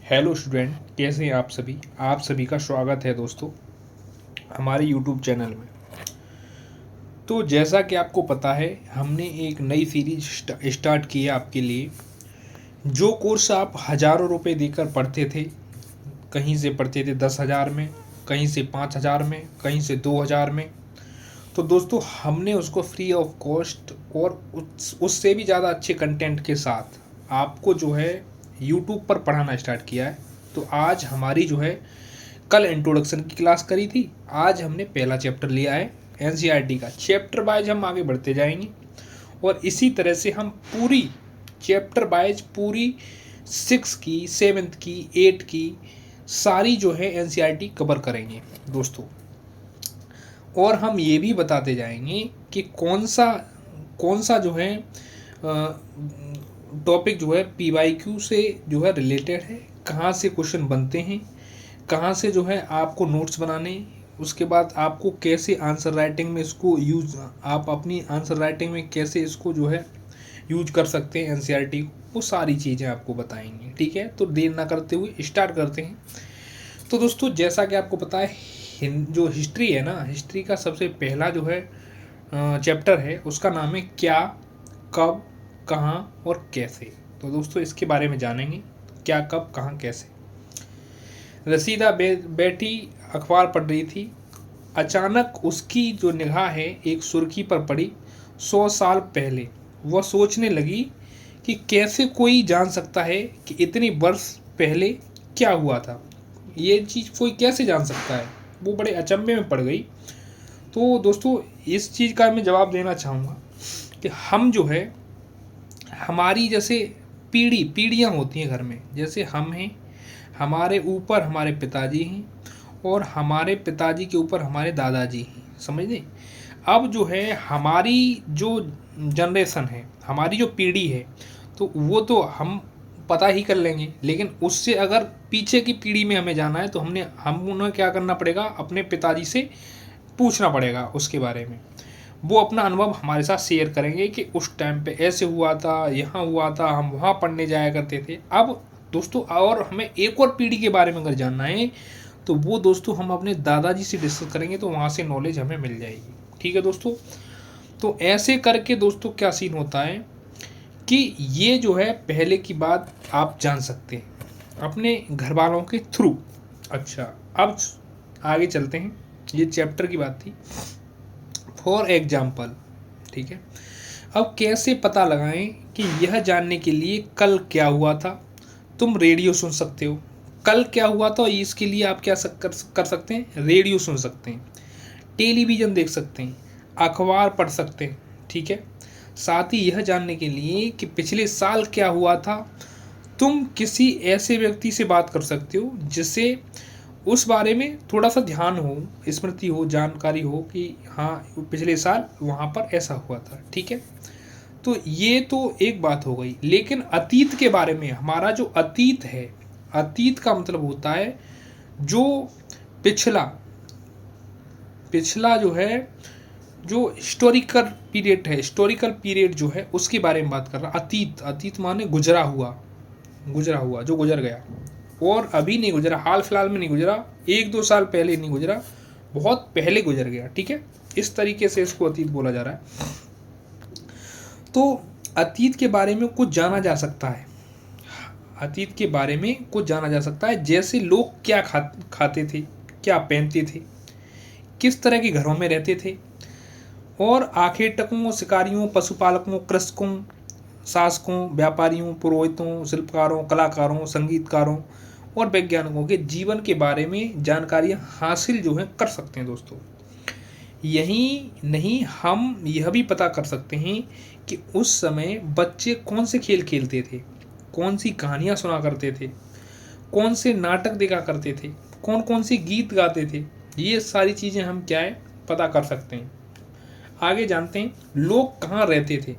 Hello student, कैसे हैं आप सभी का स्वागत है दोस्तों हमारे यूट्यूब चैनल में। तो जैसा कि आपको पता है, हमने एक नई सीरीज स्टार्ट की है आपके लिए। जो कोर्स आप हज़ारों रुपए देकर पढ़ते थे, कहीं से पढ़ते थे 10,000 में, कहीं से 5,000 में, कहीं से 2,000 में, तो दोस्तों हमने उसको फ्री ऑफ कॉस्ट और उससे भी ज़्यादा अच्छे कंटेंट के साथ आपको जो है यूट्यूब पर पढ़ाना स्टार्ट किया है। तो आज हमारी जो है, कल इंट्रोडक्शन की क्लास करी थी, आज हमने पहला चैप्टर लिया है एनसीईआरटी का। चैप्टर वाइज हम आगे बढ़ते जाएंगे और इसी तरह से हम पूरी चैप्टर वाइज पूरी 6 की, 7th की, 8 की सारी जो है एनसीईआरटी कवर करेंगे दोस्तों। और हम ये भी बताते जाएंगे कि कौन सा जो है टॉपिक जो है पीवाईक्यू से जो है रिलेटेड है, कहाँ से क्वेश्चन बनते हैं, कहाँ से जो है आपको नोट्स बनाने, उसके बाद आपको कैसे आंसर राइटिंग में इसको यूज, आप अपनी आंसर राइटिंग में कैसे इसको जो है यूज कर सकते हैं एनसीईआरटी को, वो सारी चीज़ें आपको बताएंगे। ठीक है, तो देर ना करते हुए स्टार्ट करते हैं। तो दोस्तों, जैसा कि आपको पता है, जो हिस्ट्री है ना, हिस्ट्री का सबसे पहला जो है चैप्टर है, उसका नाम है क्या, कब, कहाँ और कैसे। तो दोस्तों इसके बारे में जानेंगे, क्या, कब, कहाँ, कैसे। रसीदा बैठी अखबार पढ़ रही थी। अचानक उसकी जो निगाह है एक सुर्खी पर पड़ी। 100 साल पहले। वह सोचने लगी कि कैसे कोई जान सकता है कि इतनी वर्ष पहले क्या हुआ था। ये चीज़ कोई कैसे जान सकता है, वो बड़े अचंभे में पड़ गई। तो दोस्तों इस चीज़ का मैं जवाब देना चाहूँगा कि हम जो है, हमारी जैसे पीढ़ियाँ होती हैं घर में, जैसे हम हैं, हमारे ऊपर हमारे पिताजी हैं और हमारे पिताजी के ऊपर हमारे दादाजी हैं, समझ लें। अब जो है हमारी जो जनरेशन है, हमारी जो पीढ़ी है, तो वो तो हम पता ही कर लेंगे, लेकिन उससे अगर पीछे की पीढ़ी में हमें जाना है तो हम उन्हें क्या करना पड़ेगा, अपने पिताजी से पूछना पड़ेगा उसके बारे में। वो अपना अनुभव हमारे साथ शेयर करेंगे कि उस टाइम पे ऐसे हुआ था, यहाँ हुआ था, हम वहाँ पढ़ने जाया करते थे। अब दोस्तों, और हमें एक और पीढ़ी के बारे में अगर जानना है तो वो दोस्तों हम अपने दादाजी से डिस्कस करेंगे, तो वहाँ से नॉलेज हमें मिल जाएगी। ठीक है दोस्तों, तो ऐसे करके दोस्तों क्या सीन होता है कि ये जो है पहले की बात आप जान सकते हैं अपने घर वालों के थ्रू। अच्छा, अब आगे चलते हैं, ये चैप्टर की बात थी। फॉर एग्जाम्पल, ठीक है, अब कैसे पता लगाएं कि यह जानने के लिए कल क्या हुआ था। तुम रेडियो सुन सकते हो, कल क्या हुआ था इसके लिए आप क्या कर सकते हैं, रेडियो सुन सकते हैं, टेलीविज़न देख सकते हैं, अखबार पढ़ सकते हैं। ठीक है, साथ ही यह जानने के लिए कि पिछले साल क्या हुआ था, तुम किसी ऐसे व्यक्ति से बात कर सकते हो जिससे उस बारे में थोड़ा सा ध्यान हो, स्मृति हो, जानकारी हो कि हाँ पिछले साल वहाँ पर ऐसा हुआ था। ठीक है, तो ये तो एक बात हो गई। लेकिन अतीत के बारे में, हमारा जो अतीत है, अतीत का मतलब होता है जो पिछला पिछला जो है, जो हिस्टोरिकल पीरियड है, हिस्टोरिकल पीरियड जो है उसके बारे में बात कर रहा। अतीत, अतीत माने गुजरा हुआ, जो गुजर गया और अभी नहीं गुजरा, हाल फिलहाल में नहीं गुजरा, 1-2 साल पहले नहीं गुजरा, बहुत पहले गुजर गया। ठीक है, इस तरीके से इसको अतीत बोला जा रहा है। तो अतीत के बारे में कुछ जाना जा सकता है, अतीत के बारे में कुछ जाना जा सकता है, जैसे लोग क्या खाते थे, क्या पहनते थे, किस तरह के घरों में रहते थे, और आखेटकों, शिकारियों, पशुपालकों, कृषकों, शासकों, व्यापारियों, पुरोहितों, शिल्पकारों, कलाकारों, संगीतकारों और वैज्ञानिकों के जीवन के बारे में जानकारियाँ हासिल जो है कर सकते हैं दोस्तों। यही नहीं, हम यह भी पता कर सकते हैं कि उस समय बच्चे कौन से खेल खेलते थे, कौन सी कहानियाँ सुना करते थे, कौन से नाटक देखा करते थे, कौन कौन से गीत गाते थे। ये सारी चीज़ें हम क्या है पता कर सकते हैं। आगे जानते हैं लोग कहाँ रहते थे।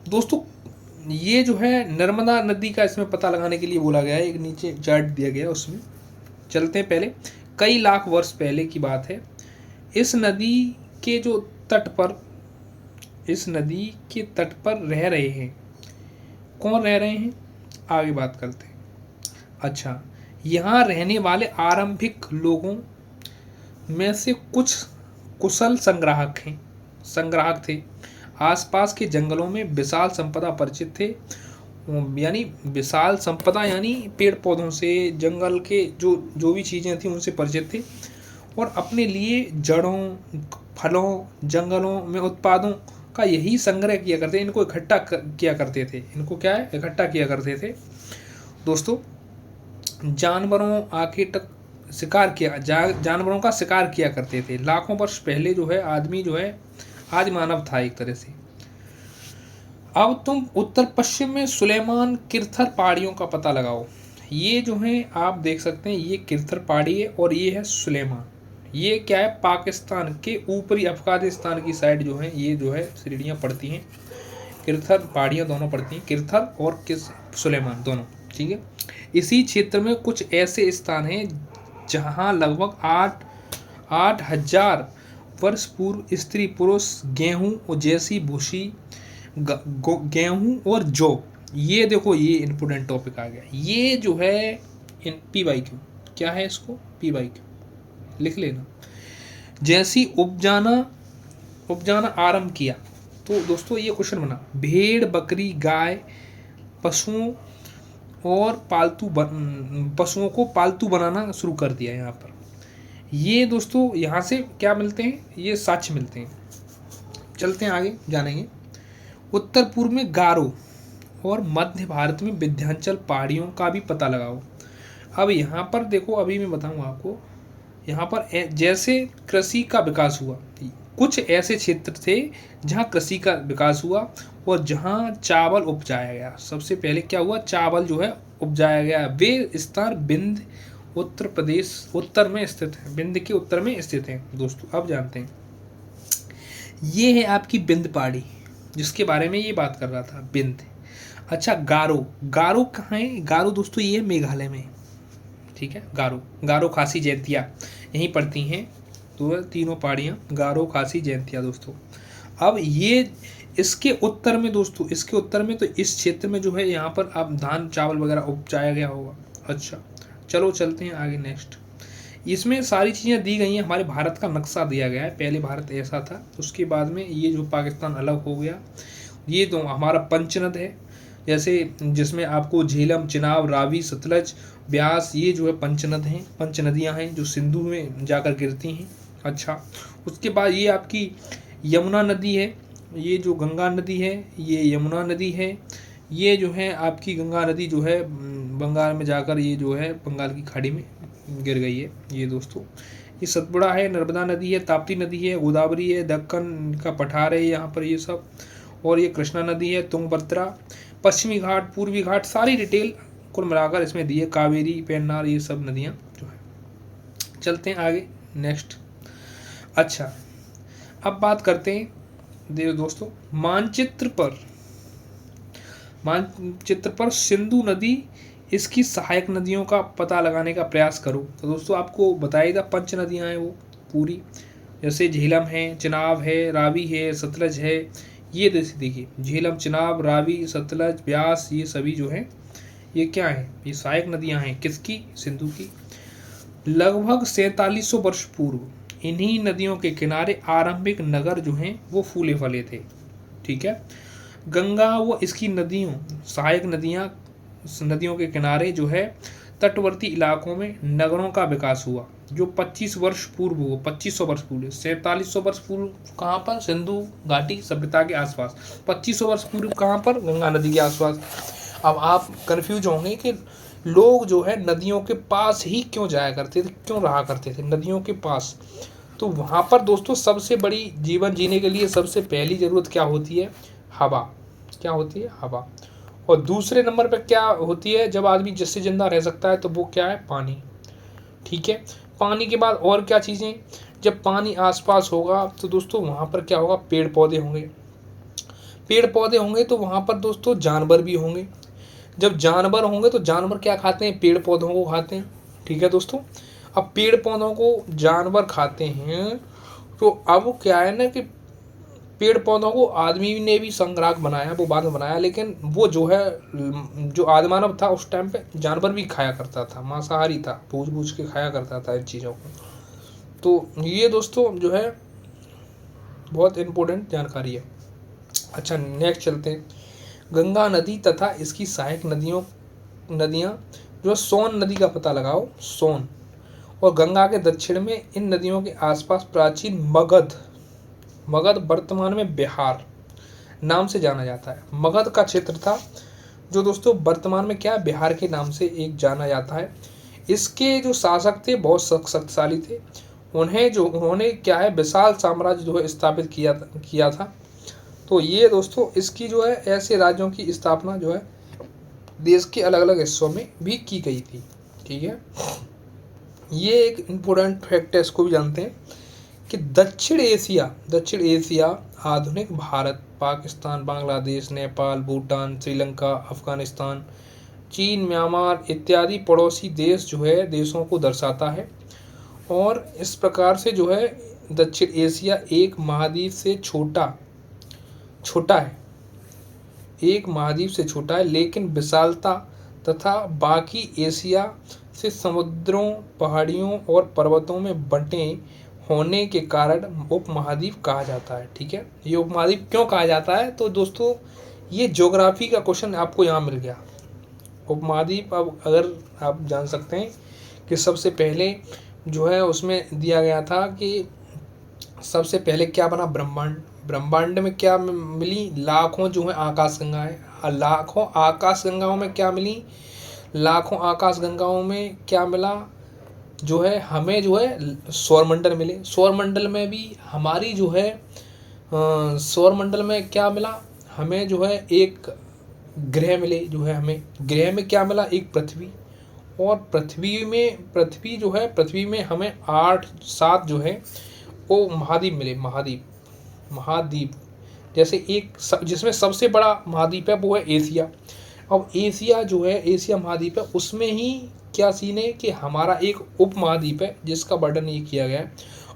दोस्तों ये जो है नर्मदा नदी का इसमें पता लगाने के लिए बोला गया है, एक नीचे चार्ट दिया गया है, उसमें चलते हैं। पहले कई लाख वर्ष पहले की बात है। इस नदी के जो तट पर, इस नदी के तट पर रह रहे हैं, कौन रह रहे हैं, आगे बात करते हैं। अच्छा, यहाँ रहने वाले आरंभिक लोगों में से कुछ कुशल संग्राहक थे। आसपास के जंगलों में विशाल संपदा परिचित थे, यानी विशाल संपदा यानी पेड़ पौधों से, जंगल के जो जो भी चीज़ें थी उनसे परिचित थे, और अपने लिए जड़ों, फलों, जंगलों में उत्पादों का यही संग्रह किया करते, इनको इकट्ठा किया करते थे। इनको क्या है, इकट्ठा किया करते थे दोस्तों। जानवरों आके तक शिकार किया, जानवरों का शिकार किया करते थे। लाखों वर्ष पहले जो है आदमी जो है आदि मानव था एक तरह से। अब तुम उत्तर पश्चिम में सुलेमान किरथर पहाड़ियों का पता लगाओ। ये जो है आप देख सकते हैं, ये किरथर पहाड़ी है और ये है सुलेमान। ये क्या है, पाकिस्तान के ऊपरी अफगानिस्तान की साइड जो है ये जो है श्रेणियाँ पड़ती हैं। किरथर पहाड़ियाँ दोनों पड़ती हैं, किरथर और सुलेमान दोनों, ठीक है। इसी क्षेत्र में कुछ ऐसे स्थान हैं जहाँ लगभग 8,000 वर्ष पूर्व स्त्री पुरुष गेहूं और जैसी भूसी, गेहूं और जौ, ये देखो ये इम्पोर्टेंट टॉपिक आ गया। ये जो है इन PYQ क्या है, इसको PYQ लिख लेना। जैसी उपजाना आरंभ किया। तो दोस्तों ये क्वेश्चन बना, भेड़ बकरी गाय पशुओं को पालतू बनाना शुरू कर दिया यहाँ पर। ये दोस्तों यहाँ से क्या मिलते हैं, ये साक्ष्य मिलते हैं। चलते हैं आगे जानेंगे। उत्तर पूर्व में गारो और मध्य भारत में विंध्याचल पहाड़ियों का भी पता लगाओ। अब यहाँ पर देखो, अभी मैं बताऊँगा आपको, यहाँ पर जैसे कृषि का विकास हुआ, कुछ ऐसे क्षेत्र थे जहाँ कृषि का विकास हुआ और जहाँ चावल उपजाया गया। सबसे पहले क्या हुआ, चावल जो है उपजाया गया। वे स्थान विंध्य उत्तर प्रदेश उत्तर में स्थित है, विंध्य के उत्तर में स्थित है दोस्तों। अब जानते हैं, ये है आपकी विंध्य पहाड़ी जिसके बारे में ये बात कर रहा था, विंध्य। अच्छा, गारो कहाँ है, गारो दोस्तों ये मेघालय में, ठीक है। गारो खासी जैंतिया यहीं पड़ती हैं, तो तीनों पहाड़ियाँ गारो खासी जैंतिया दोस्तों। अब ये इसके उत्तर में दोस्तों, इसके उत्तर में तो इस क्षेत्र में जो है यहाँ पर अब धान चावल वगैरह उपजाया गया होगा। अच्छा चलो चलते हैं आगे नेक्स्ट। इसमें सारी चीज़ें दी गई हैं, हमारे भारत का नक्शा दिया गया है। पहले भारत ऐसा था, उसके बाद में ये जो पाकिस्तान अलग हो गया। ये तो हमारा पंचनद है, जैसे जिसमें आपको झेलम, चिनाब, रावी, सतलज, ब्यास, ये जो है पंचनद हैं, पंच नदियाँ हैं जो सिंधु में जाकर गिरती हैं। अच्छा, उसके बाद ये आपकी यमुना नदी है, ये जो गंगा नदी है ये यमुना नदी है। ये जो है आपकी गंगा नदी जो है बंगाल में जाकर ये जो है बंगाल की खाड़ी में गिर गई है ये दोस्तों। ये सतपुड़ा है, नर्मदा नदी है, ताप्ती नदी है, गोदावरी है, दक्कन का पठार है यहाँ पर ये सब, और ये कृष्णा नदी है, तुंगभद्रा, पश्चिमी घाट, पूर्वी घाट, सारी डिटेल कुल मिलाकर इसमें दी है। कावेरी, पेन्नार, ये सब नदियाँ जो है। चलते हैं आगे नेक्स्ट। अच्छा, अब बात करते हैं दोस्तों मानचित्र पर सिंधु नदी, इसकी सहायक नदियों का पता लगाने का प्रयास करो। तो दोस्तों आपको बताएगा पंच नदियाँ हैं वो पूरी, जैसे झेलम है, चिनाब है, रावी है, सतलज है। ये देखिए झेलम, चिनाब, रावी, सतलज, ब्यास, ये सभी जो हैं ये क्या है, ये सहायक नदियाँ हैं किसकी, सिंधु की। लगभग 4700 वर्ष पूर्व इन्हीं नदियों के किनारे आरंभिक नगर जो हैं वो फूले फले थे, ठीक है। गंगा व इसकी नदियों, सहायक नदियों के किनारे जो है तटवर्ती इलाकों में नगरों का विकास हुआ, जो 2500 वर्ष पूर्व 4700 वर्ष पूर्व कहाँ पर, सिंधु घाटी सभ्यता के आसपास। 2500 वर्ष पूर्व कहाँ पर, गंगा नदी के आसपास। अब आप कंफ्यूज होंगे कि लोग जो है नदियों के पास ही क्यों जाया करते थे, क्यों रहा करते थे नदियों के पास। तो वहाँ पर दोस्तों सबसे बड़ी जीवन जीने के लिए सबसे पहली ज़रूरत क्या होती है, हवा। क्या होती है, हवा। और दूसरे नंबर पर क्या होती है, जब आदमी जिससे जिंदा रह सकता है तो वो क्या है, पानी, ठीक है। पानी के बाद और क्या चीज़ें, जब पानी आसपास होगा तो दोस्तों वहाँ पर क्या होगा, पेड़ पौधे होंगे। पेड़ पौधे होंगे तो वहाँ पर दोस्तों जानवर भी होंगे। जब जानवर होंगे तो जानवर क्या खाते हैं, पेड़ पौधों को खाते हैं, ठीक है दोस्तों। अब पेड़ पौधों को जानवर खाते हैं तो अब क्या है ना कि पेड़ पौधों को आदमी ने भी संग्राहक बनाया, वो बाद में बनाया, लेकिन वो जो है जो आदिमानव था उस टाइम पे जानवर भी खाया करता था, मांसाहारी था, पूछ पूछ के खाया करता था इन चीज़ों को। तो ये दोस्तों जो है बहुत इम्पोर्टेंट जानकारी है। अच्छा, नेक्स्ट चलते हैं। गंगा नदी तथा इसकी सहायक नदियाँ जो सोन नदी का पता लगाओ, सोन। और गंगा के दक्षिण में इन नदियों के आसपास प्राचीन मगध वर्तमान में बिहार नाम से जाना जाता है। मगध का क्षेत्र था जो दोस्तों वर्तमान में क्या है, बिहार के नाम से एक जाना जाता है। इसके जो शासक थे बहुत शक्तिशाली थे। उन्होंने क्या है विशाल साम्राज्य जो है स्थापित किया था। तो ये दोस्तों इसकी जो है ऐसे राज्यों की स्थापना जो है देश के अलग अलग हिस्सों में भी की गई थी। ठीक है, ये एक इम्पोर्टेंट फैक्ट है, इसको भी जानते हैं कि दक्षिण एशिया आधुनिक भारत, पाकिस्तान, बांग्लादेश, नेपाल, भूटान, श्रीलंका, अफगानिस्तान, चीन, म्यांमार इत्यादि पड़ोसी देश जो है देशों को दर्शाता है। और इस प्रकार से जो है दक्षिण एशिया एक महाद्वीप से छोटा है, एक महाद्वीप से छोटा है, लेकिन विशालता तथा बाकी एशिया से समुद्रों, पहाड़ियों और पर्वतों में बंटे होने के कारण उपमहाद्वीप कहा जाता है। ठीक है, ये उपमहाद्वीप क्यों कहा जाता है, तो दोस्तों ये ज्योग्राफी का क्वेश्चन आपको यहाँ मिल गया। उपमहाद्वीप अब अगर आप जान सकते हैं कि सबसे पहले जो है उसमें दिया गया था कि सबसे पहले क्या बना, ब्रह्मांड में क्या मिली, लाखों जो है आकाश गंगाएं, लाखों आकाश गंगाओं में क्या मिली, लाखों आकाश गंगाओं में क्या मिला, जो है हमें जो है सौरमंडल मिले। सौरमंडल में भी हमारी जो है सौरमंडल में क्या मिला, हमें जो है एक ग्रह मिले, जो है हमें ग्रह में क्या मिला, एक पृथ्वी। और पृथ्वी में हमें 8-7 जो है वो महाद्वीप मिले, महाद्वीप जैसे एक जिसमें सबसे बड़ा महाद्वीप है वो है एशिया। अब एशिया जो है एशिया महाद्वीप है, उसमें ही क्या सीन है कि हमारा एक उप महाद्वीप है जिसका वर्णन ये किया गया है।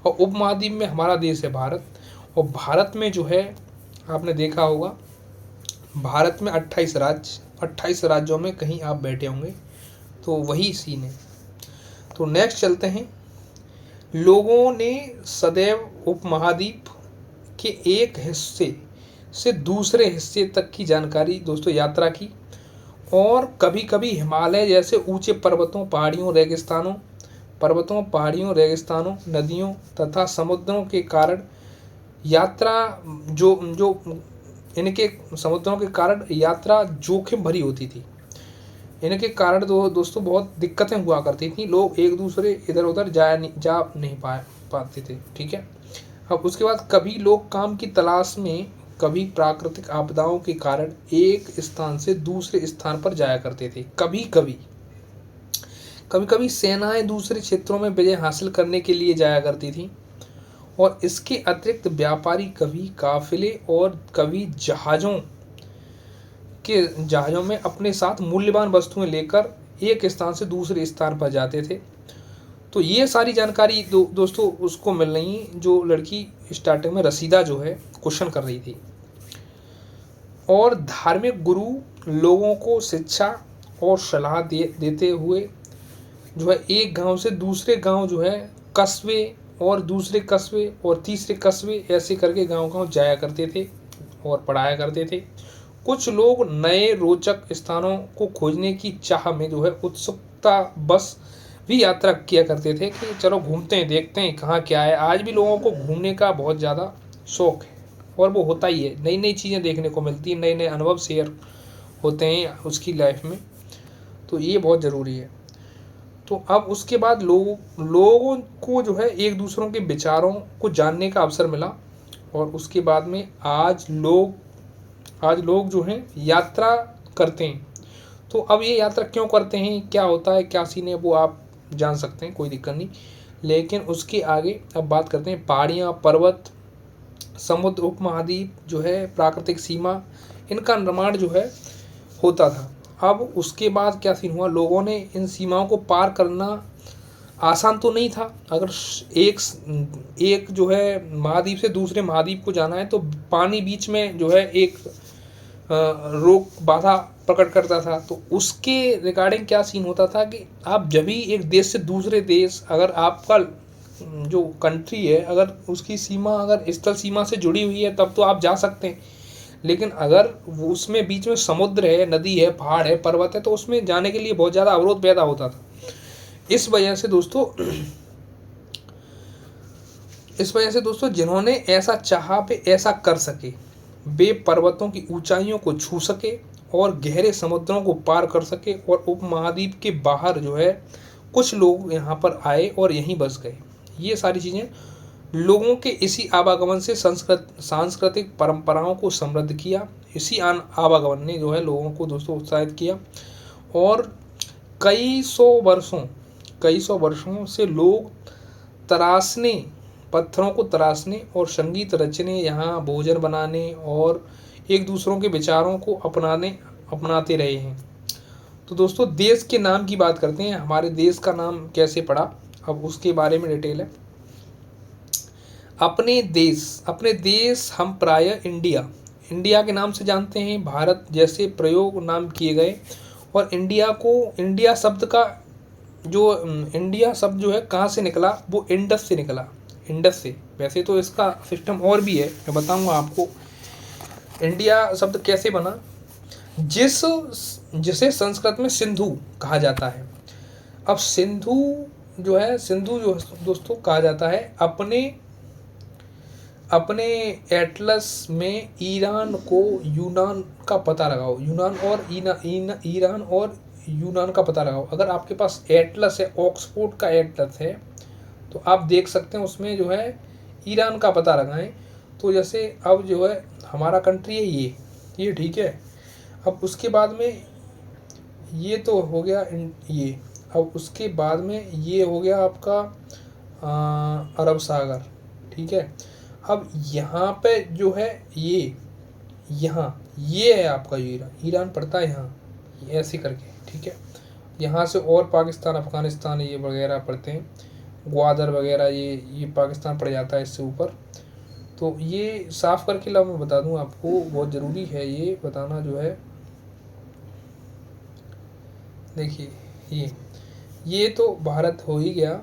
और उप महाद्वीप में हमारा देश है भारत। और भारत में जो है आपने देखा होगा भारत में 28 राज्यों में कहीं आप बैठे होंगे, तो वही सीन है। तो नेक्स्ट चलते हैं। लोगों ने सदैव उपमहाद्वीप के एक हिस्से से दूसरे हिस्से तक की जानकारी दोस्तों यात्रा की, और कभी कभी हिमालय जैसे ऊंचे पर्वतों, पहाड़ियों, नदियों तथा समुद्रों के कारण यात्रा जोखिम भरी होती थी। इनके कारण दोस्तों बहुत दिक्कतें हुआ करती थी, लोग एक दूसरे इधर उधर जा नहीं पाते थे। ठीक है, अब उसके बाद कभी लोग काम की तलाश में, कभी प्राकृतिक आपदाओं के कारण एक स्थान से दूसरे स्थान पर जाया करते थे। कभी कभी सेनाएं दूसरे क्षेत्रों में विजय हासिल करने के लिए जाया करती थी। और इसके अतिरिक्त व्यापारी कभी काफिले और कभी जहाज़ों में अपने साथ मूल्यवान वस्तुएं लेकर एक स्थान से दूसरे स्थान पर जाते थे। तो ये सारी जानकारी दोस्तों उसको मिल रही है जो लड़की स्टार्टिंग में रसीदा जो है क्वेश्चन कर रही थी। और धार्मिक गुरु लोगों को शिक्षा और सलाह देते हुए जो है एक गांव से दूसरे गांव जो है कस्बे और दूसरे कस्बे और तीसरे कस्बे ऐसे करके गांव जाया करते थे और पढ़ाया करते थे। कुछ लोग नए रोचक स्थानों को खोजने की चाह में जो है उत्सुकता बस भी यात्रा किया करते थे कि चलो घूमते हैं, देखते हैं कहाँ क्या है। आज भी लोगों को घूमने का बहुत ज़्यादा शौक है और वो होता ही है, नई नई चीज़ें देखने को मिलती हैं, नए नए अनुभव शेयर होते हैं उसकी लाइफ में, तो ये बहुत ज़रूरी है। तो अब उसके बाद लोगों को जो है एक दूसरों के विचारों को जानने का अवसर मिला। और उसके बाद में आज लोग जो हैं यात्रा करते हैं। तो अब ये यात्रा क्यों करते हैं, क्या होता है, क्या सीन है, वो आप जान सकते हैं, कोई दिक्कत नहीं। लेकिन उसके आगे अब बात करते हैं पहाड़ियाँ, पर्वत, समुद्र, उपमहाद्वीप जो है प्राकृतिक सीमा, इनका निर्माण जो है होता था। अब उसके बाद क्या सीन हुआ, लोगों ने इन सीमाओं को पार करना आसान तो नहीं था। अगर एक एक जो है महाद्वीप से दूसरे महाद्वीप को जाना है तो पानी बीच में जो है एक रोक बाधा प्रकट करता था। तो उसके रिगार्डिंग क्या सीन होता था कि आप जब भी एक देश से दूसरे देश, अगर आपका जो कंट्री है अगर उसकी सीमा अगर स्थल सीमा से जुड़ी हुई है तब तो आप जा सकते हैं, लेकिन अगर वो उसमें बीच में समुद्र है, नदी है, पहाड़ है, पर्वत है, तो उसमें जाने के लिए बहुत ज़्यादा अवरोध पैदा होता था। इस वजह से दोस्तों जिन्होंने ऐसा चाहा वे ऐसा कर सके। वे पर्वतों की ऊंचाइयों को छू सके और गहरे समुद्रों को पार कर सके, और उपमहाद्वीप के बाहर जो है कुछ लोग यहाँ पर आए और यहीं बस गए। ये सारी चीज़ें लोगों के इसी आवागमन से सांस्कृतिक परंपराओं को समृद्ध किया। इसी आवागमन ने जो है लोगों को दोस्तों उत्साहित किया, और कई सौ वर्षों से लोग पत्थरों को तराशने और संगीत रचने, यहाँ भोजन बनाने और एक दूसरों के विचारों को अपनाते रहे हैं। तो दोस्तों देश के नाम की बात करते हैं। हमारे देश का नाम कैसे पड़ा, अब उसके बारे में डिटेल है। अपने देश हम प्रायः इंडिया के नाम से जानते हैं। भारत जैसे प्रयोग नाम किए गए, और इंडिया शब्द जो है कहाँ से निकला, वो इंडस से निकला। इंडस से, वैसे तो इसका सिस्टम और भी है, मैं बताऊंगा आपको इंडिया शब्द कैसे बना। जिसे संस्कृत में सिंधु कहा जाता है। अब सिंधु जो दोस्तों कहा जाता है अपने एटलस में ईरान को यूनान का पता लगाओ। ईरान और यूनान का पता लगाओ। अगर आपके पास एटलस है, ऑक्सफोर्ड का एटलस है, तो आप देख सकते हैं उसमें जो है ईरान का पता लगाएं। तो जैसे अब जो है हमारा कंट्री है ये ठीक है। अब उसके बाद में ये तो हो गया ये, अब उसके बाद में ये हो गया आपका अरब सागर, ठीक है। अब यहाँ पे जो है ये है आपका ईरान पड़ता है यहाँ, ऐसे करके, ठीक है। यहाँ से और पाकिस्तान, अफगानिस्तान ये वगैरह पड़ते हैं, ग्वादर वगैरह ये पाकिस्तान पड़ जाता है इससे ऊपर। तो ये साफ़ करके ला मैं बता दूं आपको, बहुत ज़रूरी है ये बताना जो है। देखिए ये तो भारत हो ही गया,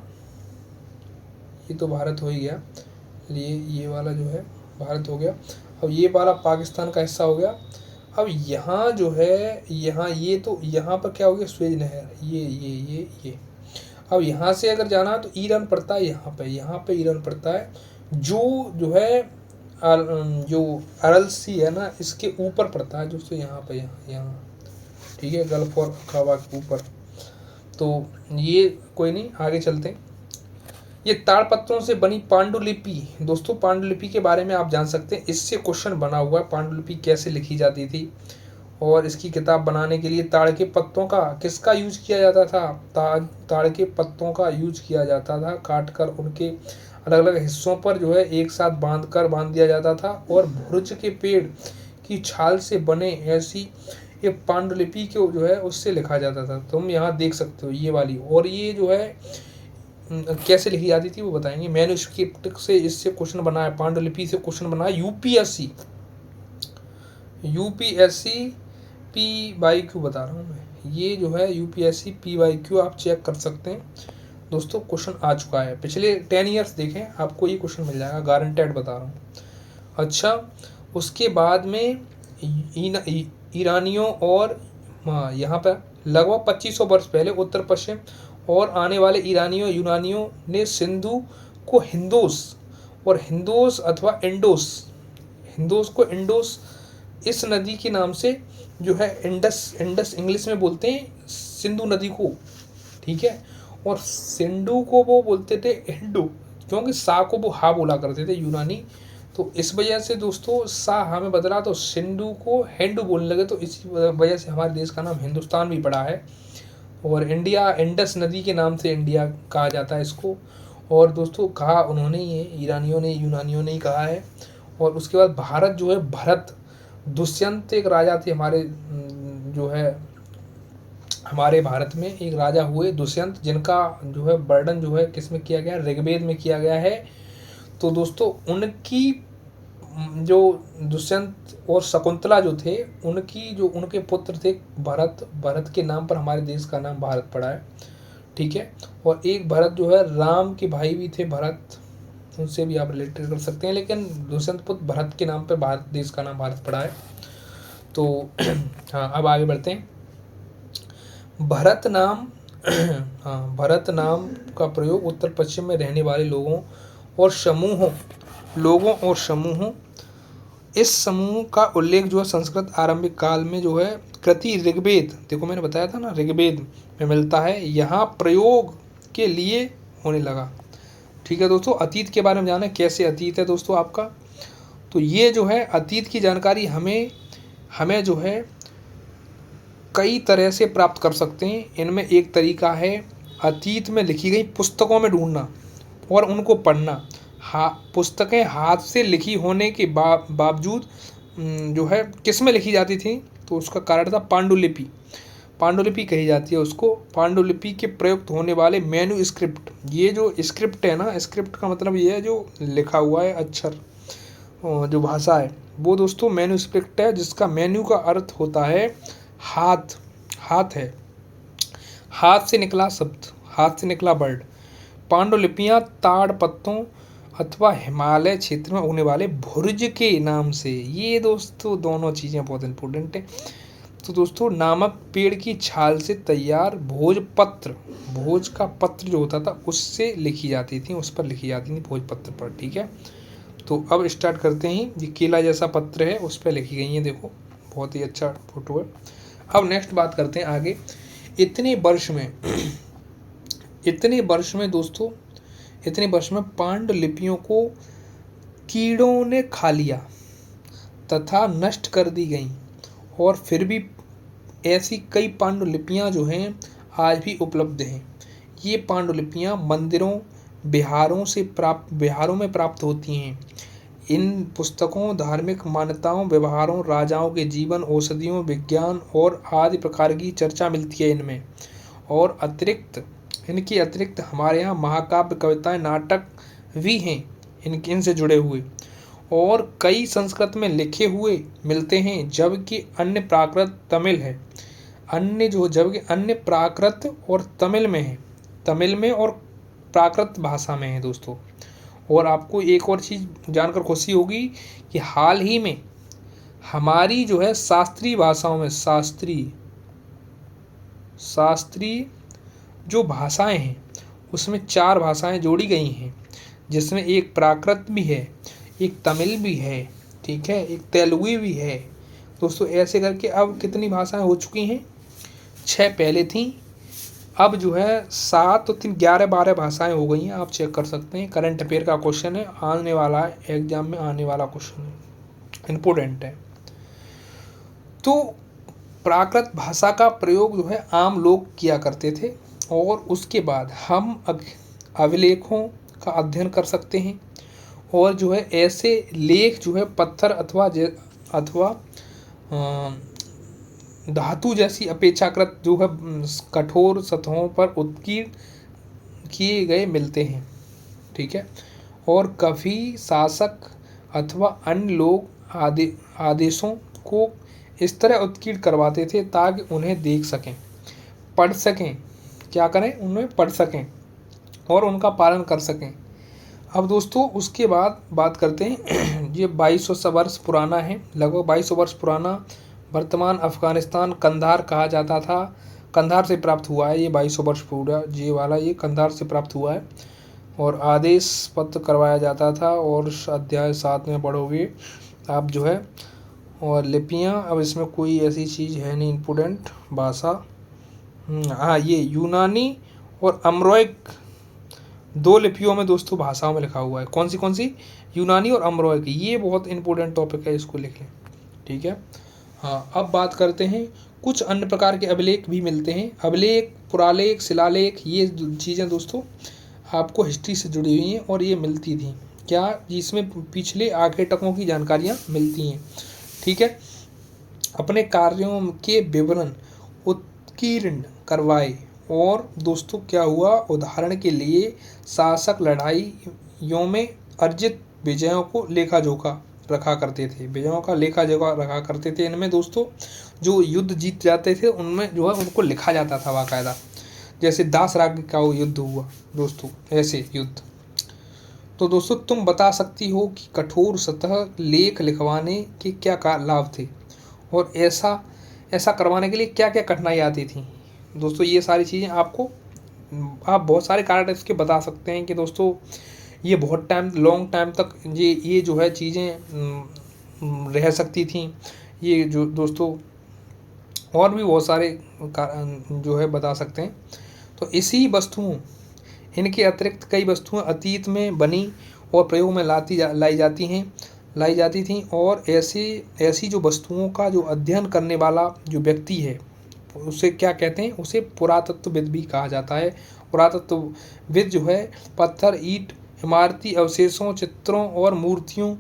ये वाला जो है भारत हो गया। अब ये वाला पाकिस्तान का हिस्सा हो गया। अब यहाँ जो है यहाँ पर क्या हो गया, स्वेज नहर, ये। अब यहाँ से अगर जाना है तो ईरान पड़ता है यहाँ पे ईरान पड़ता है, जो है जो अरल सी है ना, इसके ऊपर पड़ता है दोस्तों, यहाँ ठीक है, गल्फ और अखावा के ऊपर। तो ये कोई नहीं, आगे चलते हैं। ये ताड़पत्रों से बनी पांडुलिपि, दोस्तों पांडुलिपि के बारे में आप जान सकते हैं, इससे क्वेश्चन बना हुआ है। पांडुलिपि कैसे लिखी जाती थी, और इसकी किताब बनाने के लिए ताड़ के पत्तों का किसका यूज किया जाता था, ताड़ के पत्तों का यूज किया जाता था। काट कर उनके अलग अलग हिस्सों पर जो है एक साथ बांध दिया जाता था, और भुर्ज के पेड़ की छाल से बने ऐसी ये पांडुलिपि को जो है उससे लिखा जाता था। तुम यहाँ देख सकते हो ये वाली, और ये जो है कैसे लिखी जाती थी वो बताएंगे। मैन्युस्क्रिप्ट से इससे क्वेश्चन बना है, पांडुलिपि से क्वेश्चन बना है। यूपीएससी PYQ बता रहा हूँ मैं, ये जो है यूपीएससी PYQ आप चेक कर सकते हैं दोस्तों, क्वेश्चन आ चुका है। पिछले 10 ईयर्स देखें, आपको ये क्वेश्चन मिल जाएगा, गारंटेड बता रहा हूँ। अच्छा, उसके बाद में ईरानियों और यहाँ पर लगभग 2500 वर्ष पहले उत्तर पश्चिम और आने वाले यूनानियों ने सिंधु को हिंदोस अथवा इंडोस इस नदी के नाम से जो है इंडस इंग्लिश में बोलते हैं सिंधु नदी को, ठीक है। और सिंधु को वो बोलते थे हिंदू, क्योंकि सा को वो हा बोला करते थे यूनानी। तो इस वजह से दोस्तों सा हा में बदला, तो सिंधु को हिंदू बोलने लगे। तो इसी वजह से हमारे देश का नाम हिंदुस्तान भी पड़ा है, और इंडिया इंडस नदी के नाम से इंडिया कहा जाता है इसको। और दोस्तों कहा उन्होंने ही है, यूनानियों ने ही कहा है। और उसके बाद भारत जो है दुष्यंत एक राजा थे हमारे, जो है हमारे भारत में एक राजा हुए दुष्यंत, जिनका जो है वर्णन जो है किस में किया गया, ऋग्वेद में किया गया है। तो दोस्तों उनकी जो दुष्यंत और शकुंतला जो थे, उनकी जो उनके पुत्र थे भरत, भरत के नाम पर हमारे देश का नाम भारत पड़ा है, ठीक है। और एक भरत जो है राम के भाई भी थे भरत, उनसे भी आप रिलेटेड कर सकते हैं, लेकिन दुष्यंत पुत्र भरत के नाम पर भारत देश का नाम भारत पड़ा है। तो हाँ, अब आगे बढ़ते हैं। भरत नाम हाँ, भरत नाम का प्रयोग उत्तर पश्चिम में रहने वाले लोगों और समूहों इस समूह का उल्लेख जो है संस्कृत आरंभिक काल में जो है कृति ऋग्वेद, देखो मैंने बताया था ना, ऋग्वेद में मिलता है, यहाँ प्रयोग के लिए होने लगा, ठीक है दोस्तों। अतीत के बारे में जाना है, कैसे अतीत है दोस्तों आपका, तो ये जो है अतीत की जानकारी हमें जो है कई तरह से प्राप्त कर सकते हैं। इनमें एक तरीका है अतीत में लिखी गई पुस्तकों में ढूंढना और उनको पढ़ना। पुस्तकें हाथ से लिखी होने के बावजूद जो है किस में लिखी जाती थी, तो उसका कारण था पांडुलिपि, पांडुलिपि कही जाती है उसको। पांडुलिपि के प्रयुक्त होने वाले मैन्युस्क्रिप्ट, ये जो स्क्रिप्ट है ना, स्क्रिप्ट का मतलब ये है जो लिखा हुआ है अक्षर, जो भाषा है वो दोस्तों मैन्युस्क्रिप्ट है, जिसका मेन्यू का अर्थ होता है हाथ, हाथ है, हाथ से निकला शब्द, हाथ से निकला वर्ड। पांडुलिपियाँ ताड़ पत्तों अथवा हिमालय क्षेत्र में उगने वाले भुर्ज के नाम से, ये दोस्तों दोनों चीज़ें बहुत इंपॉर्टेंट है। तो दोस्तों नामक पेड़ की छाल से तैयार भोजपत्र, भोज का पत्र जो होता था उससे लिखी जाती थी, उस पर लिखी जाती थी भोजपत्र पर, ठीक है। तो अब स्टार्ट करते हैं। ये केला जैसा पत्र है उस पर लिखी गई है, देखो बहुत ही अच्छा फोटो है। अब नेक्स्ट बात करते हैं आगे। इतने वर्ष में पांडुलिपियों को कीड़ों ने खा लिया तथा नष्ट कर दी गई, और फिर भी ऐसी कई पांडुलिपियाँ जो हैं आज भी उपलब्ध हैं। ये पांडुलिपियाँ मंदिरों, बिहारों में प्राप्त होती हैं। इन पुस्तकों धार्मिक मान्यताओं, व्यवहारों, राजाओं के जीवन, औषधियों, विज्ञान और आदि प्रकार की चर्चा मिलती है इनमें। और इनके अतिरिक्त हमारे यहाँ महाकाव्य, कविताएं, नाटक भी हैं इनसे जुड़े हुए, और कई संस्कृत में लिखे हुए मिलते हैं, जबकि अन्य प्राकृत तमिल है, जबकि अन्य प्राकृत और तमिल में है, तमिल में और प्राकृत भाषा में है दोस्तों। और आपको एक और चीज़ जानकर खुशी होगी कि हाल ही में हमारी जो है शास्त्रीय भाषाओं में, शास्त्रीय जो भाषाएं हैं उसमें 4 भाषाएं जोड़ी गई हैं, जिसमें एक प्राकृत भी है, एक तमिल भी है, ठीक है, एक तेलुगु भी है दोस्तों। ऐसे करके अब कितनी भाषाएं हो चुकी हैं, 6 पहले थी, अब जो है 7 तो 3 11-12 भाषाएं हो गई हैं। आप चेक कर सकते हैं, करंट अफेयर का क्वेश्चन है, आने वाला है एग्जाम में, आने वाला क्वेश्चन है, इम्पोर्टेंट है। तो प्राकृत भाषा का प्रयोग जो है आम लोग किया करते थे, और उसके बाद हम अभिलेखों का अध्ययन कर सकते हैं, और जो है ऐसे लेख जो है पत्थर अथवा धातु जैसी अपेक्षाकृत जो है कठोर सतहों पर उत्कीर्ण किए गए मिलते हैं, ठीक है। और कभी शासक अथवा अन्य लोग आदेशों को इस तरह उत्कीर्ण करवाते थे ताकि उन्हें देख सकें, पढ़ सकें, क्या करें, उन्हें पढ़ सकें और उनका पालन कर सकें। अब दोस्तों उसके बाद बात करते हैं, ये 2200 वर्ष पुराना है, लगभग 2200 वर्ष पुराना वर्तमान अफ़गानिस्तान कंधार कहा जाता था, कंधार से प्राप्त हुआ है ये 2200 वर्ष पूरा, ये वाला ये कंधार से प्राप्त हुआ है। और आदेश पत्र करवाया जाता था, और अध्याय 7 में पढ़ोगे आप जो है। और लिपियाँ, अब इसमें कोई ऐसी चीज़ है नहीं इम्पोर्टेंट भाषा, हाँ ये यूनानी और अमरोइक 2 लिपियों में दोस्तों भाषाओं में लिखा हुआ है। कौन सी, यूनानी और अमरोइक, ये बहुत इंपॉर्टेंट टॉपिक है, इसको लिख लें, ठीक है। हाँ, अब बात करते हैं, कुछ अन्य प्रकार के अभिलेख भी मिलते हैं। अभिलेख, पुरालेख, शिलालेख, ये चीज़ें दोस्तों आपको हिस्ट्री से जुड़ी हुई हैं, और ये मिलती थी क्या, जिसमें पिछले आखेटकों की जानकारियाँ मिलती हैं, ठीक है। अपने कार्यों के विवरण उत्कीर्ण करवाए। और दोस्तों क्या हुआ, उदाहरण के लिए शासक लड़ाइयों में अर्जित विजयों को लेखा जोखा रखा करते थे, विजयों का लेखा जोखा रखा करते थे। इनमें दोस्तों जो युद्ध जीत जाते थे उनमें जो है उनको लिखा जाता था बाकायदा, जैसे दास राज्य का वो युद्ध हुआ दोस्तों, ऐसे युद्ध। तो दोस्तों तुम बता सकती हो कि कठोर सतह लेख लिखवाने के क्या लाभ थे, और ऐसा करवाने के लिए क्या क्या कठिनाई आती थी। दोस्तों ये सारी चीज़ें आपको, आप बहुत सारे कारण इसके बता सकते हैं कि दोस्तों ये बहुत लॉन्ग टाइम तक ये जो है चीज़ें रह सकती थी। ये जो दोस्तों और भी बहुत सारे जो है बता सकते हैं। तो इसी वस्तुओं, इनके अतिरिक्त कई वस्तुएं अतीत में बनी और प्रयोग में लाई जाती थीं, और ऐसी जो वस्तुओं का जो अध्ययन करने वाला जो व्यक्ति है उसे क्या कहते हैं, उसे पुरातत्वविद भी कहा जाता है। पुरातत्वविद जो है पत्थर, ईंट, इमारती अवशेषों, चित्रों और मूर्तियों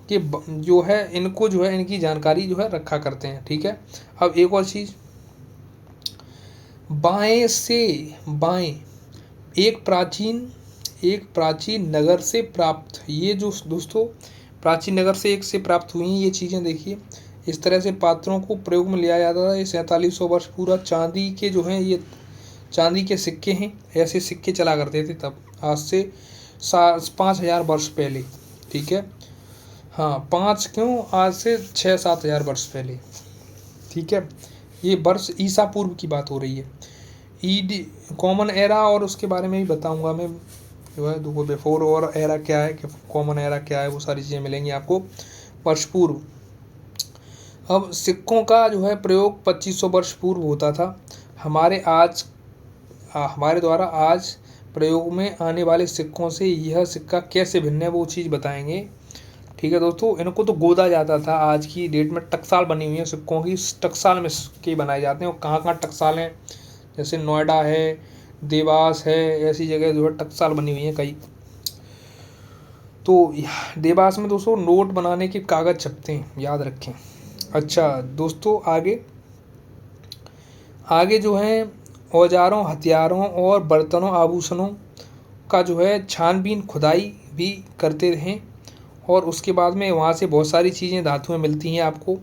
के जो है इनको जो है इनकी जानकारी जो है रखा करते हैं। ठीक है। अब एक और चीज़, बाएं से बाएं एक प्राचीन नगर से प्राप्त, ये जो दोस्तों प्राचीन नगर से एक से प्राप्त हुई ये चीज़ें देखिए, इस तरह से पात्रों को प्रयोग में लिया जाता था। ये 4700 वर्ष पूरा चांदी के जो हैं ये चांदी के सिक्के हैं, ऐसे सिक्के चला करते थे तब, आज से 5000 वर्ष पहले। ठीक है। हाँ 5 क्यों, आज से 6-7 हज़ार वर्ष पहले। ठीक है। ये वर्ष ईसा पूर्व की बात हो रही है। ईडी कॉमन एरा, और उसके बारे में भी बताऊंगा मैं जो है, देखो बिफोर और एरा क्या है, कि कॉमन एरा क्या है, वो सारी चीज़ें मिलेंगी आपको वर्ष पूर्व। अब सिक्कों का जो है प्रयोग 2500 वर्ष पूर्व होता था। हमारे द्वारा आज प्रयोग में आने वाले सिक्कों से यह सिक्का कैसे भिन्न है वो चीज़ बताएंगे। ठीक है दोस्तों, इनको तो गोदा जाता था। आज की डेट में टकसाल बनी हुई है सिक्कों की, टकसाल में सिक्के बनाए जाते हैं। और कहाँ कहाँ टकसाल हैं, जैसे नोएडा है, देवास है, ऐसी जगह जो है टकसाल बनी हुई हैं कई। तो देवास में दोस्तों नोट बनाने के कागज़ छपते हैं, याद रखें। अच्छा दोस्तों आगे जो है औजारों, हथियारों और बर्तनों, आभूषणों का जो है छानबीन खुदाई भी करते रहें, और उसके बाद में वहाँ से बहुत सारी चीज़ें धातुएं मिलती हैं आपको।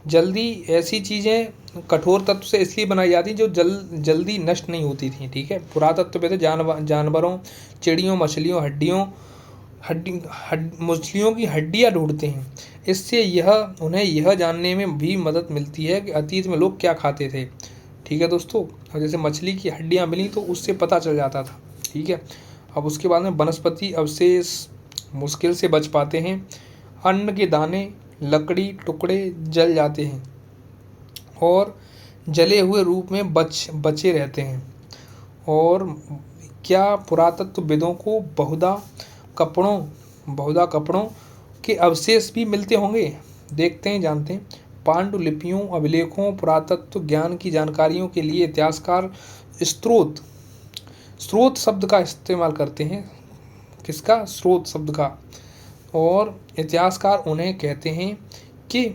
जल्दी ऐसी चीज़ें कठोर तत्व से इसलिए बनाई जाती जो जल्दी नष्ट नहीं होती थी। ठीक है। पुरातत्व में तो जानवरों, चिड़ियों, मछलियों की हड्डियाँ ढूंढते हैं। इससे उन्हें यह जानने में भी मदद मिलती है कि अतीत में लोग क्या खाते थे। ठीक है दोस्तों, जैसे मछली की हड्डियाँ मिली तो उससे पता चल जाता था। ठीक है। अब उसके बाद में वनस्पति अवशेष मुश्किल से बच पाते हैं। अन्न के दाने, लकड़ी टुकड़े जल जाते हैं और जले हुए रूप में बचे रहते हैं। और क्या पुरातत्वविदों को बहुधा कपड़ों के अवशेष भी मिलते होंगे, देखते हैं, जानते हैं। पांडुलिपियों, अभिलेखों, पुरातत्व ज्ञान की जानकारियों के लिए इतिहासकार स्रोत शब्द का इस्तेमाल करते हैं। किसका? स्रोत शब्द का। और इतिहासकार उन्हें कहते हैं कि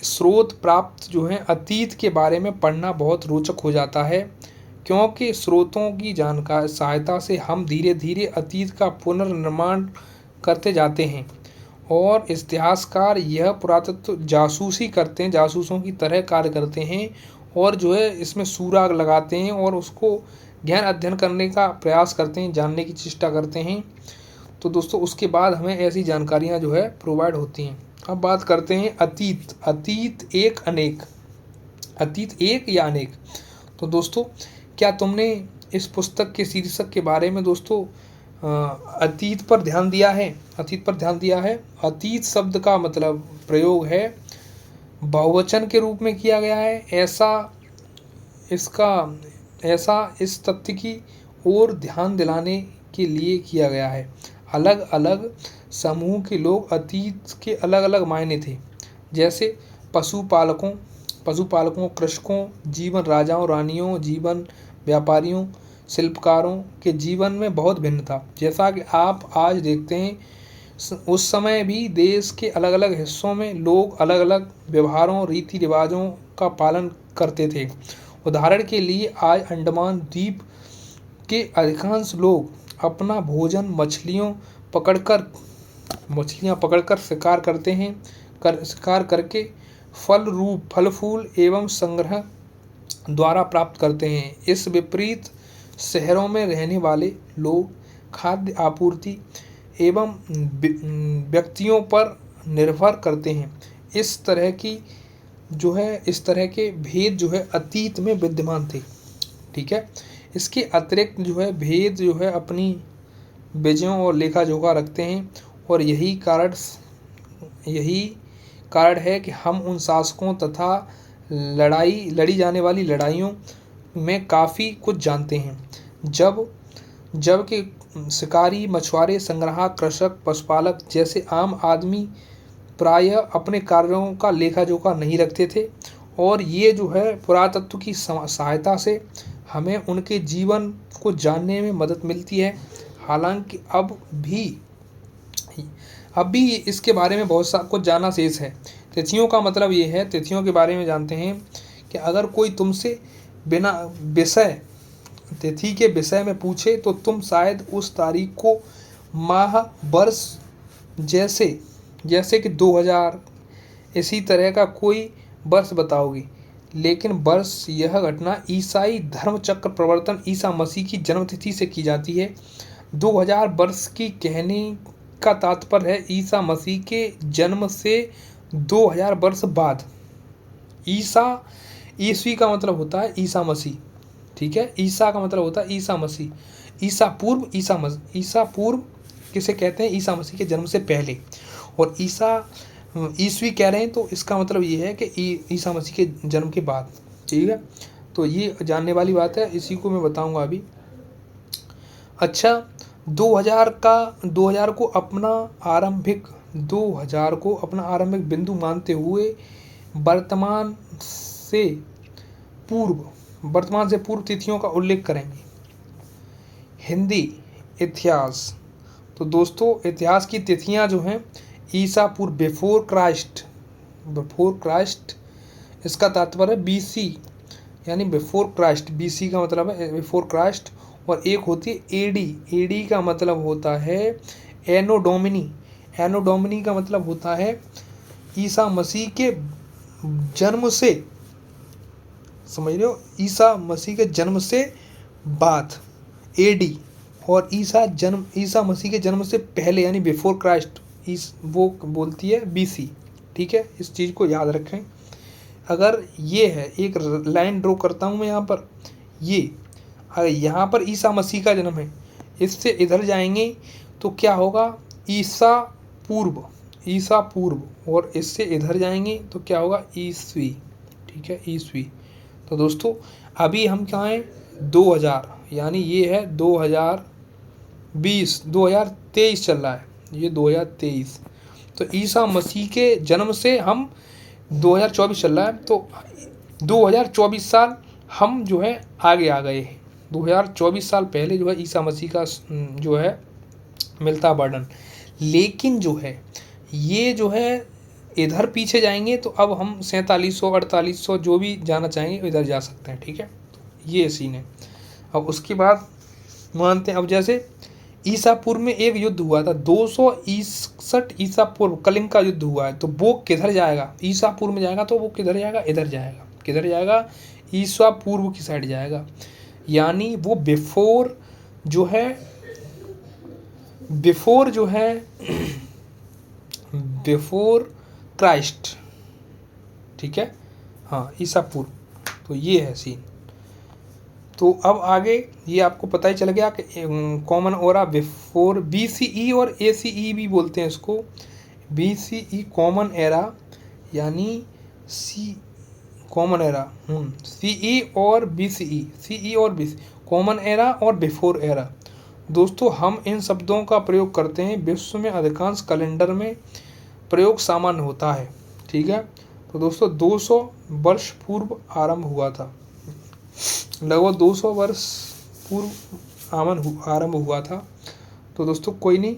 स्रोत प्राप्त जो है अतीत के बारे में पढ़ना बहुत रोचक हो जाता है, क्योंकि स्रोतों की जानकारी सहायता से हम धीरे धीरे अतीत का पुनर्निर्माण करते जाते हैं। और इतिहासकार यह पुरातत्व जासूसी करते हैं, जासूसों की तरह कार्य करते हैं, और जो है इसमें सुराग लगाते हैं और उसको गहन अध्ययन करने का प्रयास करते हैं, जानने की चेष्टा करते हैं। तो दोस्तों उसके बाद हमें ऐसी जानकारियाँ जो है प्रोवाइड होती हैं। अब बात करते हैं अतीत एक या अनेक। तो दोस्तों क्या तुमने इस पुस्तक के शीर्षक के बारे में दोस्तों अतीत पर ध्यान दिया है? अतीत शब्द का मतलब प्रयोग है बहुवचन के रूप में किया गया है। इस तथ्य की ओर ध्यान दिलाने के लिए किया गया है। अलग अलग समूह के लोग, अतीत के अलग अलग मायने थे, जैसे पशुपालकों, कृषकों जीवन, राजाओं रानियों जीवन, व्यापारियों, शिल्पकारों के जीवन में बहुत भिन्न था। जैसा कि आप आज देखते हैं, उस समय भी देश के अलग अलग हिस्सों में लोग अलग अलग व्यवहारों, रीति रिवाजों का पालन करते थे, उदाहरण के लिए आज अंडमान द्वीप के अधिकांश लोग अपना भोजन मछलियां पकड़कर शिकार करते हैं, शिकार करके फल फूल एवं संग्रह द्वारा प्राप्त करते हैं। इस विपरीत शहरों में रहने वाले लोग खाद्य आपूर्ति एवं व्यक्तियों पर निर्भर करते हैं। इस तरह के भेद जो है अतीत में विद्यमान थे। ठीक है, इसके अतिरिक्त जो है भेद जो है अपनी वजहों और लेखा जोखा रखते हैं, और यही कारण है कि हम उन शासकों तथा लड़ी जाने वाली लड़ाइयों में काफ़ी कुछ जानते हैं। जब कि शिकारी, मछुआरे, संग्राहक, कृषक, पशुपालक जैसे आम आदमी प्रायः अपने कार्यों का लेखा जोखा नहीं रखते थे, और ये जो है पुरातत्व की सहायता से हमें उनके जीवन को जानने में मदद मिलती है। हालांकि अब भी इसके बारे में बहुत सा कुछ जानना शेष है। तिथियों का मतलब ये है, तिथियों के बारे में जानते हैं कि अगर कोई तुमसे बिना तिथि के विषय में पूछे तो तुम शायद उस तारीख को माह, वर्ष जैसे कि 2000 इसी तरह का कोई वर्ष बताओगे, लेकिन वर्ष यह घटना ईसाई धर्म चक्र प्रवर्तन ईसा मसीह की जन्मतिथि से की जाती है। 2000 वर्ष की कहने का तात्पर्य है ईसा मसीह के जन्म से 2000 वर्ष बाद। ईसवी का मतलब होता है ईसा मसीह। ठीक है, ईसा का मतलब होता है ईसा मसीह। ईसा पूर्व किसे कहते हैं? ईसा मसीह के जन्म से पहले। और ईसवी कह रहे हैं तो इसका मतलब ये है कि ईसा मसीह के जन्म के बाद। ठीक है, तो ये जानने वाली बात है, इसी को मैं बताऊंगा अभी। अच्छा, 2000 को अपना आरंभिक बिंदु मानते हुए वर्तमान से पूर्व तिथियों का उल्लेख करेंगे। हिंदी इतिहास, तो दोस्तों इतिहास की तिथियां जो हैं ईसा पूर्व, बिफोर क्राइस्ट, इसका तात्पर्य बीसी यानी बिफोर क्राइस्ट। बीसी का मतलब है बिफोर क्राइस्ट, और एक होती है एडी का मतलब होता है एनो डोमिनी का मतलब होता है ईसा मसीह के जन्म से, समझ रहे हो, ईसा मसीह के जन्म से बाद एडी, और ईसा मसीह के जन्म से पहले यानी बिफोर क्राइस्ट वो बोलती है बीसी। ठीक है, इस चीज़ को याद रखें। अगर ये है, एक लाइन ड्रॉ करता हूँ मैं यहाँ पर, यहाँ पर ईसा मसीह का जन्म है, इससे इधर जाएंगे तो क्या होगा? ईसा पूर्व, और इससे इधर जाएंगे तो क्या होगा? ईसवी। ठीक है, ईसवी। तो दोस्तों अभी हम कहाँ हैं? 2000, यानी ये है 2023 चल रहा है, ये 2023। तो ईसा मसीह के जन्म से हम 2024 चल रहा है, तो 2024 साल हम जो है आगे आ गए हैं। 2024 साल पहले जो है ईसा मसीह का जो है मिलता वर्णन। लेकिन जो है ये जो है इधर पीछे जाएंगे तो अब हम 4700 4800 जो भी जाना चाहेंगे इधर जा सकते हैं। ठीक है, ये सीन है। अब उसके बाद मानते हैं, अब जैसे ईसा पूर्व में एक युद्ध हुआ था 261 ईसा पूर्व, कलिंग का युद्ध हुआ है, तो वो किधर जाएगा? ईसा पूर्व में जाएगा तो वो किधर जाएगा? इधर जाएगा। किधर जाएगा? ईसा पूर्व की साइड जाएगा, यानी वो बिफोर क्राइस्ट। ठीक है, हाँ, ईसा पूर्व। तो ये है सीन। तो अब आगे ये आपको पता ही चल गया कि कॉमन एरा बिफोर बीसीई और एसीई भी बोलते हैं इसको। बीसीई कॉमन एरा यानी कॉमन एरा, सीई और बीसीई कॉमन एरा और बिफोर एरा। दोस्तों हम इन शब्दों का प्रयोग करते हैं, विश्व में अधिकांश कैलेंडर में प्रयोग सामान्य होता है। ठीक है, तो दोस्तों 200 वर्ष पूर्व आरंभ हुआ था, लगभग 200 वर्ष पूर्व आरंभ हुआ था। तो दोस्तों कोई नहीं,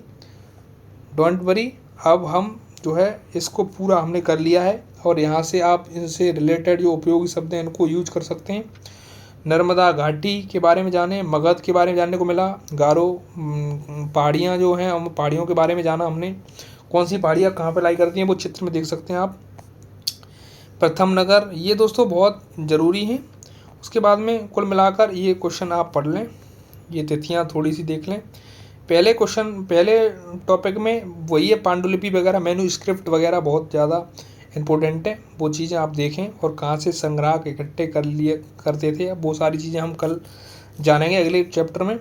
डोंट वरी, अब हम जो है इसको पूरा हमने कर लिया है, और यहाँ से आप इनसे रिलेटेड जो उपयोगी शब्द हैं इनको यूज कर सकते हैं। नर्मदा घाटी के बारे में जाने, मगध के बारे में जानने को मिला, गारो पहाड़ियाँ जो हैं हम पहाड़ियों के बारे में जाना हमने, कौन सी पहाड़ियाँ कहाँ पर लाई करती हैं वो चित्र में देख सकते हैं आप। प्रथम नगर, ये दोस्तों बहुत ज़रूरी है। उसके बाद में कुल मिलाकर ये क्वेश्चन आप पढ़ लें, ये तिथियाँ थोड़ी सी देख लें। पहले टॉपिक में वही है, पांडुलिपि वगैरह मैन्यूस्क्रिप्ट वगैरह बहुत ज़्यादा इम्पोर्टेंट है, वो चीज़ें आप देखें, और कहाँ से संग्रह इकट्ठे करते थे, अब वो सारी चीज़ें हम कल जानेंगे अगले चैप्टर में।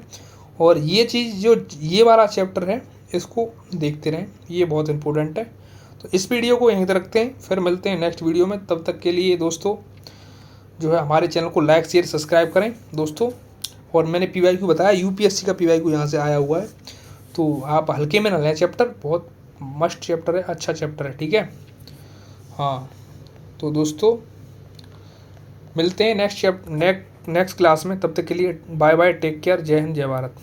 और ये चीज़ जो ये वाला चैप्टर है इसको देखते रहें, ये बहुत इम्पोर्टेंट है। तो इस वीडियो को यहीं तक रखते हैं, फिर मिलते हैं नेक्स्ट वीडियो में। तब तक के लिए दोस्तों जो है हमारे चैनल को लाइक शेयर सब्सक्राइब करें दोस्तों। और मैंने PYQ बताया, UPSC का PYQ यहाँ से आया हुआ है, तो आप हल्के में ना लें, चैप्टर बहुत मस्त चैप्टर है, अच्छा चैप्टर है, ठीक है। हाँ तो दोस्तों मिलते हैं नेक्स्ट क्लास में, तब तक के लिए बाय बाय, टेक केयर, जय हिंद जय भारत।